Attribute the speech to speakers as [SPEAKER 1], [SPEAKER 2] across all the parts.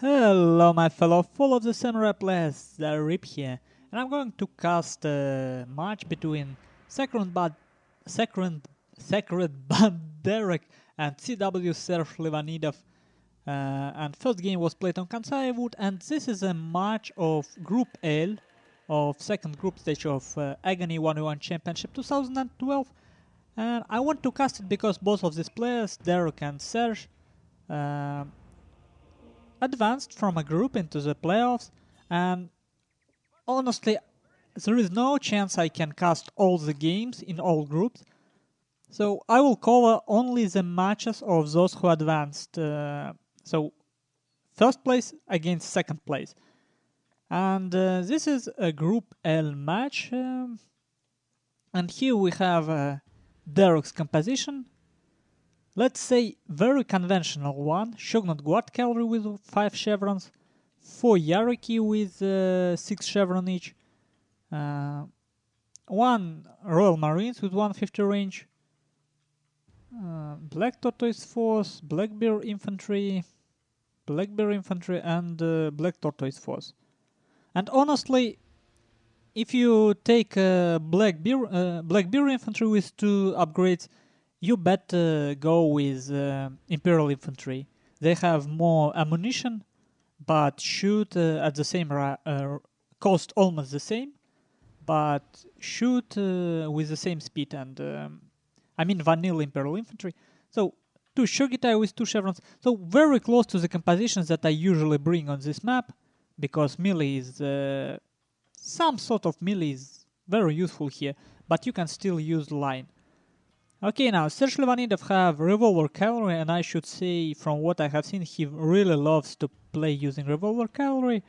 [SPEAKER 1] Hello my fellow full of the samurai players, Zaript here, and I'm going to cast a match between Sacred Derek and CW serzh.livanidoff, and first game was played on Kansai wood, and this is a match of Group L of second group stage of Aggony 1v1 Championship 2012, and I want to cast it because both of these players, Derek and Serzh, advanced from a group into the playoffs, and honestly there is no chance I can cast all the games in all groups, so I will cover only the matches of those who advanced, so first place against second place. And this is a Group L match, and here we have Derek's composition. Let's say very conventional one: Shogun Guard Cavalry with 5 chevrons, 4 Yariki with 6 chevron each, 1 Royal Marines with 150 range, Black Tortoise Force, Black Bear Infantry, and Black Tortoise Force. And honestly, if you take Black Bear Infantry with 2 upgrades, you better go with Imperial Infantry. They have more ammunition, but shoot at the same cost almost the same, but shoot with the same speed, and I mean vanilla Imperial Infantry. So 2 Shogitai with 2 chevrons, so very close to the compositions that I usually bring on this map, because melee is some sort of melee is very useful here, but you can still use line. Okay, now serzh.livanidoff have revolver cavalry, and I should say, from what I have seen, he really loves to play using revolver cavalry.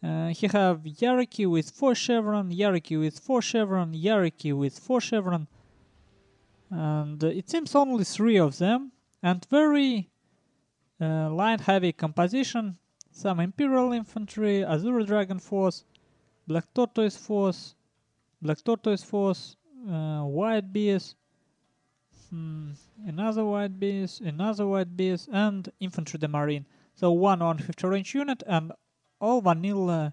[SPEAKER 1] He have Yariki with 4 chevron, Yariki with 4 chevron, Yariki with 4 chevron, and it seems only 3 of them, and very line heavy composition. Some Imperial Infantry, Azure Dragon Force, Black Tortoise Force, White Bears, another White Bears, and Infantry de Marine. So 150 range unit, and all vanilla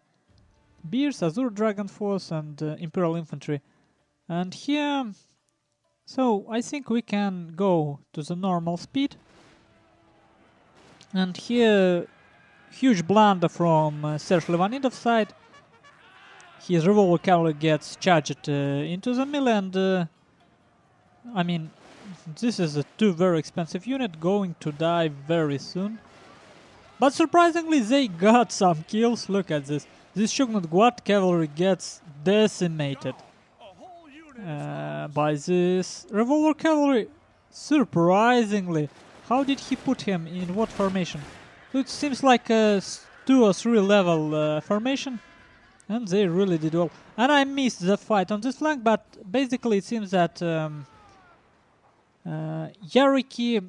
[SPEAKER 1] Bears, Azure Dragon Force, and Imperial Infantry. And here, so I think we can go to the normal speed. And here, huge blunder from serzh.livanidoff's side. His revolver cavalry gets charged into the middle, and I mean, this is a 2 very expensive unit going to die very soon. But surprisingly, they got some kills. Look at this. This Shogun Guard cavalry gets decimated by this revolver cavalry. Surprisingly, how did he put him in what formation? So it seems like a 2 or 3 level formation, and they really did well. And I missed the fight on this flank, but basically it seems that 3 Yariki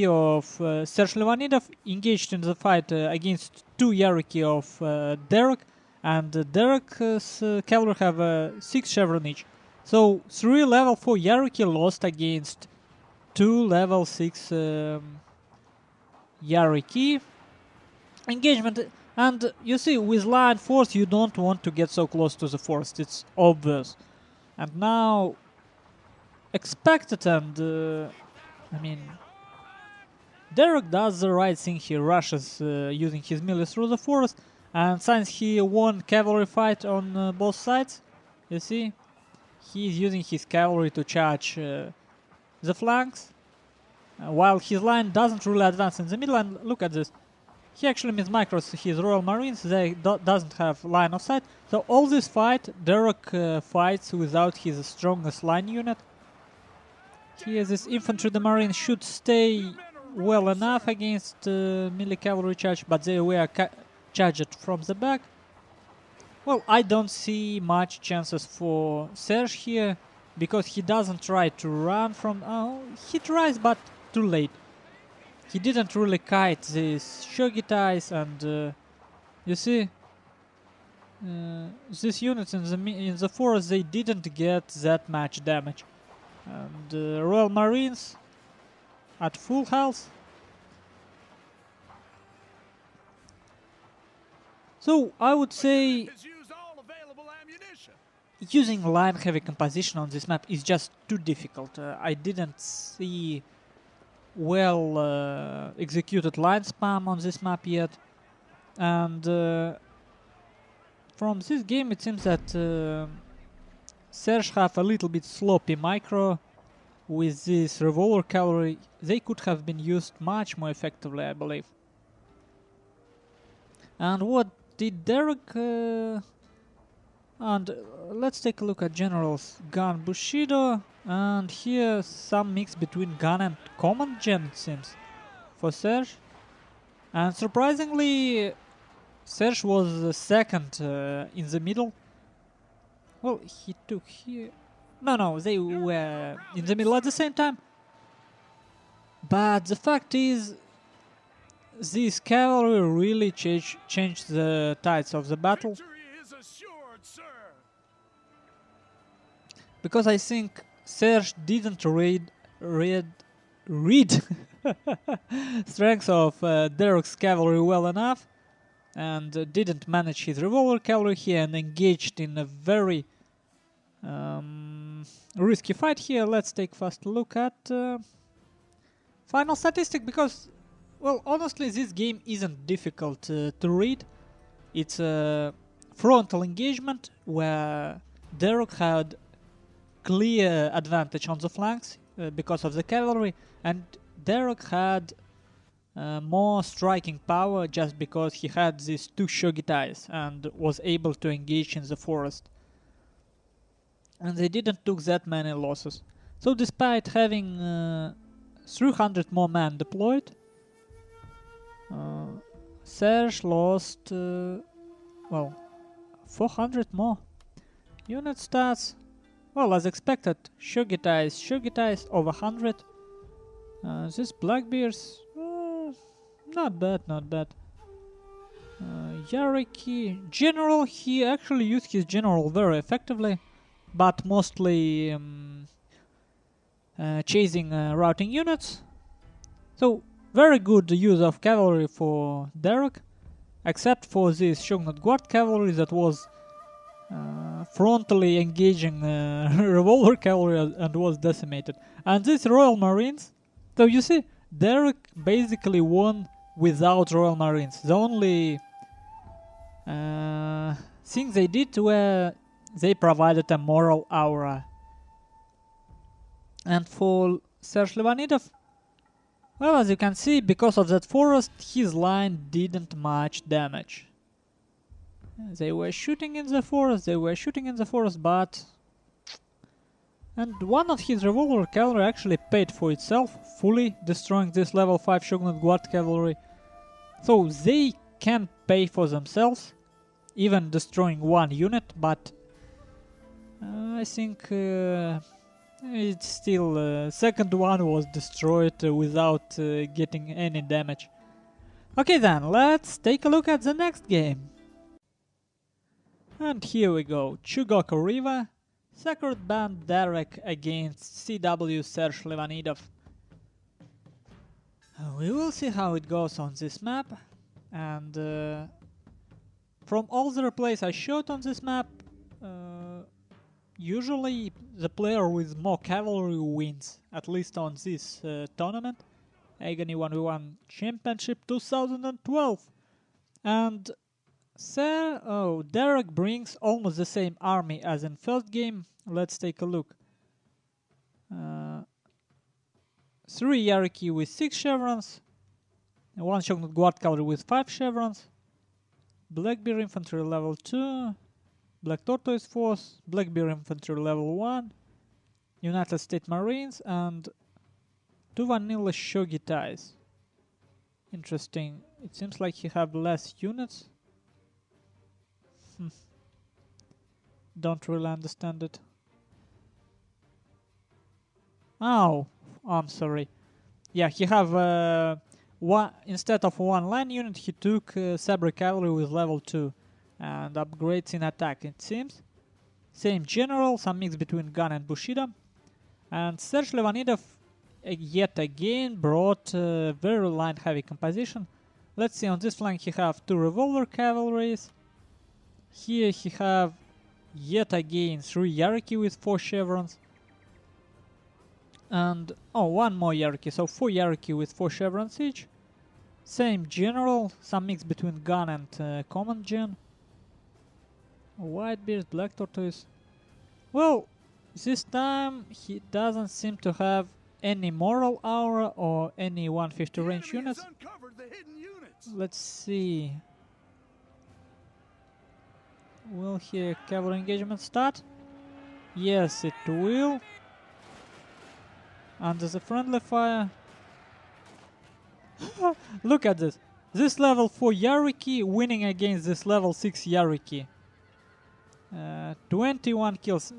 [SPEAKER 1] of serzh.livanidoff engaged in the fight against 2 Yariki of Derek, and Derek's cavalry have 6 chevron each. So 3 level 4 Yariki lost against 2 level 6 Yariki. Engagement, and you see, with line force you don't want to get so close to the forest, it's obvious. And now expected, and I mean, Derek does the right thing. He rushes using his melee through the forest, and since he won cavalry fight on both sides, you see, he's using his cavalry to charge the flanks, while his line doesn't really advance in the middle. And look at this, he actually mismicros his Royal Marines. They doesn't have line of sight, so all this fight Derek fights without his strongest line unit. Here this Infantry de Marine should stay well enough against melee cavalry charge, but they were charged from the back. Well, I don't see much chances for Serzh here, because he doesn't try to run from... he tries, but too late. He didn't really kite these Shogitais, and you see, these units in the forest, they didn't get that much damage. And Royal Marines at full health. So I would say
[SPEAKER 2] Has used all available ammunition.
[SPEAKER 1] using line heavy composition on this map is just too difficult. I didn't see well executed line spam on this map yet, and from this game it seems that Serzh have a little bit sloppy micro with this revolver cavalry. They could have been used much more effectively, I believe. And what did Derek and let's take a look at generals. Gun Bushido, and here some mix between gun and command gen, it seems, for Serzh. And surprisingly, Serzh was second in the middle. Well, he took here. No, they were in the middle at the same time. But the fact is, this cavalry really changed the tides of the battle.
[SPEAKER 2] Victory is assured, sir.
[SPEAKER 1] Because I think Serzh didn't read strength of Derek's cavalry well enough, and didn't manage his revolver cavalry here and engaged in a very risky fight here. Let's take first a look at final statistic, because, well, honestly, this game isn't difficult to read. It's a frontal engagement where Derek had clear advantage on the flanks because of the cavalry, and Derek had more striking power just because he had these two shogitais and was able to engage in the forest. And they didn't took that many losses. So despite having 300 more men deployed, Serzh lost, well, 400 more. Unit stats, well, as expected, shogitais over 100. This Blackbeard's, not bad. Yariki, general, he actually used his general very effectively, but mostly chasing routing units. So very good use of cavalry for Derek, except for this Shogun Guard cavalry that was frontally engaging revolver cavalry and was decimated. And these Royal Marines, so you see, Derek basically won without Royal Marines. The only thing they did were they provided a moral aura. And for serzh.livanidoff, well, as you can see, because of that forest, his line didn't much damage. They were shooting in the forest, but... And one of his revolver cavalry actually paid for itself, fully destroying this level 5 Shogun Guard cavalry. So they can pay for themselves, even destroying one unit, but I think it's still second one was destroyed without getting any damage. Okay then, let's take a look at the next game. And here we go, Chugoku River, Sacred Band Derek against CW serzh.livanidoff. We will see how it goes on this map, and from all the replays I showed on this map, usually the player with more cavalry wins, at least on this tournament, Aggony 1v1 Championship 2012. And Derek brings almost the same army as in first game. Let's take a look. 3 Yariki with 6 chevrons, 1 Shogun Guard cavalry with 5 chevrons, Blackbeard infantry level 2, Black Tortoise Force, Blackbeard infantry level 1, United States Marines, and 2 vanilla shogitais. Interesting. It seems like he have less units. Don't really understand it. Oh, I'm sorry. Yeah, he have one instead of 1 line unit, he took sabre cavalry with level 2 and upgrades in attack, it seems. Same general, some mix between gun and Bushido. And serzh.livanidoff yet again brought very line heavy composition Let's see, on this flank he have 2 revolver cavalries. Here he have yet again 3 Yariki with 4 chevrons. And, oh, 1 more Yariki, so 4 Yariki with 4 chevrons each. Same general, some mix between gun and command gen. Whitebeard, Black Tortoise. Well, this time he doesn't seem to have any moral aura or any 150
[SPEAKER 2] The
[SPEAKER 1] range
[SPEAKER 2] enemy has
[SPEAKER 1] units.
[SPEAKER 2] uncovered the hidden units.
[SPEAKER 1] Let's see. Will here cavalry engagement start? Yes, it will. Under the friendly fire. Look at this. This level 4 Yariki winning against this level 6 Yariki. 21 kills,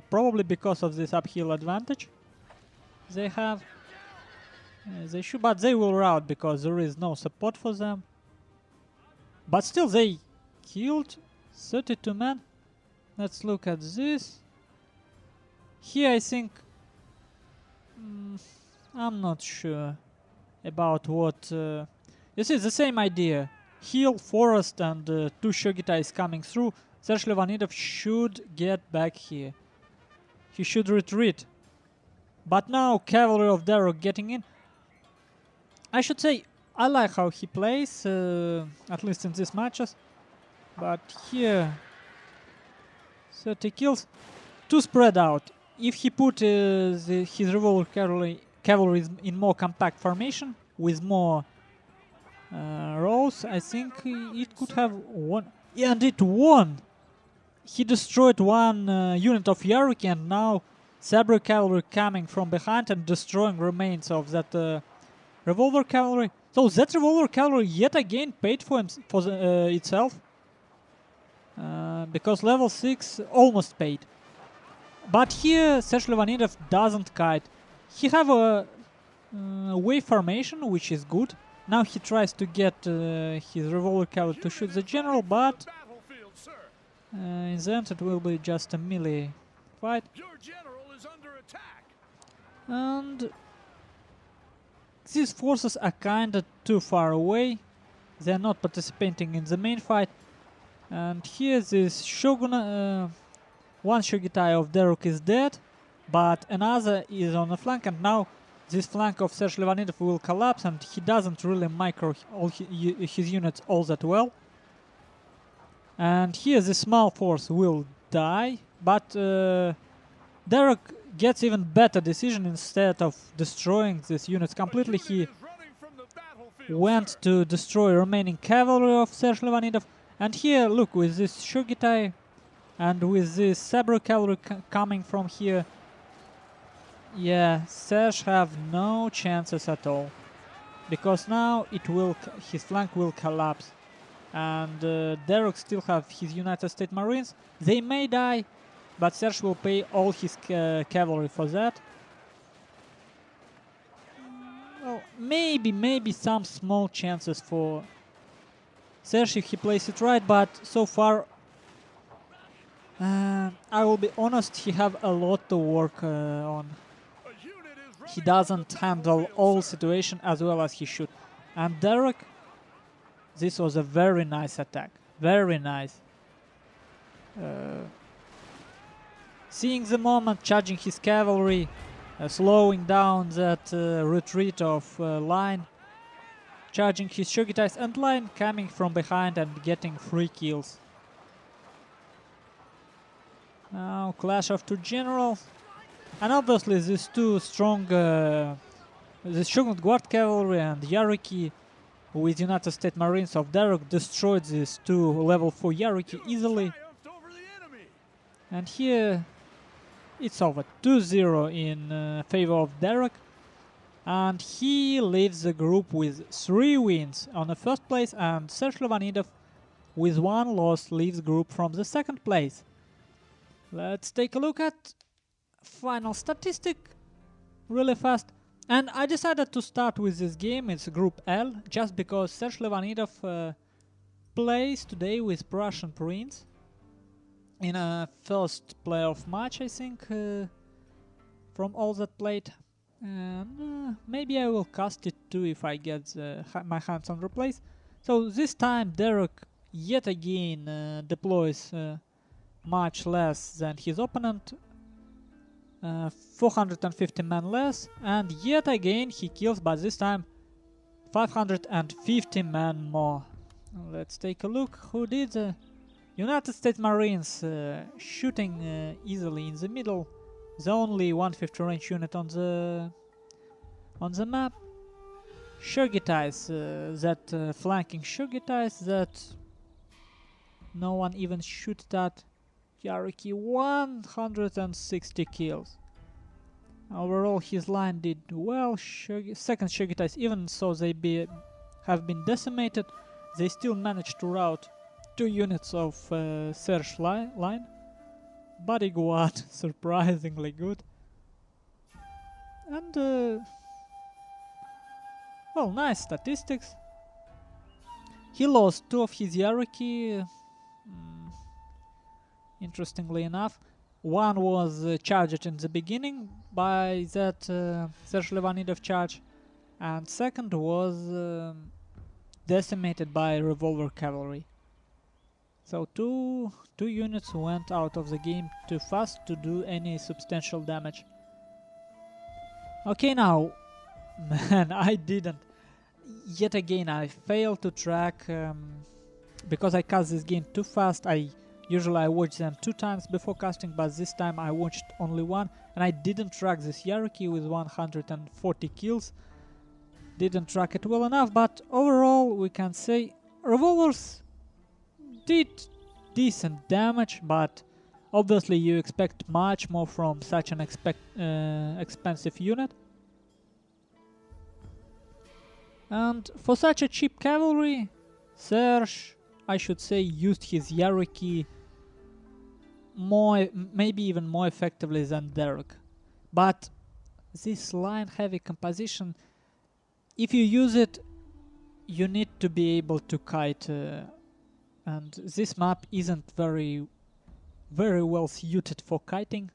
[SPEAKER 1] probably because of this uphill advantage they have. They should, but they will rout because there is no support for them. But still, they killed 32 men. Let's look at this. Here, I think I'm not sure about what. You see, the same idea. Hill, forest, and 2 Shogitais coming through. Serzh.livanidoff should get back here. He should retreat. But now cavalry of Darok getting in. I should say I like how he plays, at least in these matches. But here 30 kills. Too spread out. If he put his revolver cavalry in more compact formation with more rows, I think it could have won. Yeah, and it won! He destroyed 1 unit of Yariki, and now Sabre cavalry coming from behind and destroying remains of that revolver cavalry. So that revolver cavalry yet again paid for itself. Because level 6 almost paid. But here Serzh.livanidoff doesn't kite. He have a wave formation, which is good. Now he tries to get his revolver cavalry to shoot the general, but
[SPEAKER 2] Battlefield, sir.
[SPEAKER 1] in the end it will be just a melee fight.
[SPEAKER 2] Your general is under attack.
[SPEAKER 1] And these forces are kinda too far away. They are not participating in the main fight. And here this Shogun, 1 Shogitai of Darok is dead, but another is on the flank, and now this flank of Serzh.livanidoff will collapse, and he doesn't really micro all his units all that well. And here the small force will die, but Darok gets even better decision. Instead of destroying these units completely, he went to destroy remaining cavalry of Serzh.livanidoff. And here, look, with this Shogitai and with this Sabre cavalry coming from here, yeah, Serzh have no chances at all, because now his flank will collapse, and Darok still have his United States Marines. They may die, but Serzh will pay all his cavalry for that. Well, maybe some small chances for Serzh if he plays it right, but so far, I will be honest, he have a lot to work on. He doesn't handle all situation as well as he should. And Darok, this was a very nice attack. Very nice. Seeing the moment, charging his cavalry, slowing down that retreat of line, charging his Shogitais, and line coming from behind and getting 3 kills. Now clash of 2 generals. And obviously these 2 strong, this Shogun Guard Cavalry and Yariki with United States Marines of Darok destroyed these 2 level 4 Yariki easily. And here it's over, 2-0 in favor of Darok. And he leaves the group with 3 wins on the first place, and Serzh.livanidoff with 1 loss leaves group from the second place. Let's take a look at final statistic really fast. And I decided to start with this game, it's Group L, just because Serzh.livanidoff plays today with Prussian Prince in a first playoff match, I think, from all that played. And maybe I will cast it too if I get my hands on replays. So this time Derek yet again deploys much less than his opponent, 450 men less, and yet again he kills, but this time 550 men more. Let's take a look who did. United States Marines shooting easily in the middle, the only 150 range unit on the map. Shogitais, that flanking Shogitais that no one even shooted at. Yariki 160 kills. Overall his line did well. Second Shogitais, even so they have been decimated, they still managed to rout 2 units of serzh line. Bodyguard, surprisingly good. And well, nice statistics. He lost 2 of his Yariki, interestingly enough. One was charged in the beginning by that serzh.livanidoff charge, and second was decimated by revolver cavalry. So two units went out of the game too fast to do any substantial damage. Okay, now, man, I didn't. Yet again, I failed to track because I cast this game too fast. Usually I watch them 2 times before casting, but this time I watched only 1, and I didn't track this Yariki with 140 kills. Didn't track it well enough, but overall we can say revolvers did decent damage, but obviously you expect much more from such an expensive unit. And for such a cheap cavalry, serzh, I should say, used his Yariki maybe even more effectively than Derek. But this line-heavy composition, if you use it, you need to be able to kite, and this map isn't very well suited for kiting.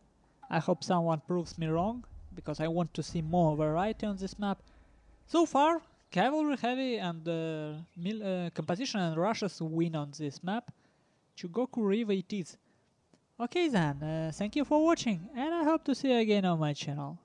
[SPEAKER 1] I hope someone proves me wrong, because I want to see more variety on this map. So far, cavalry heavy and composition and rushes win on this map. Chugoku River it is. Okay then, thank you for watching, and I hope to see you again on my channel.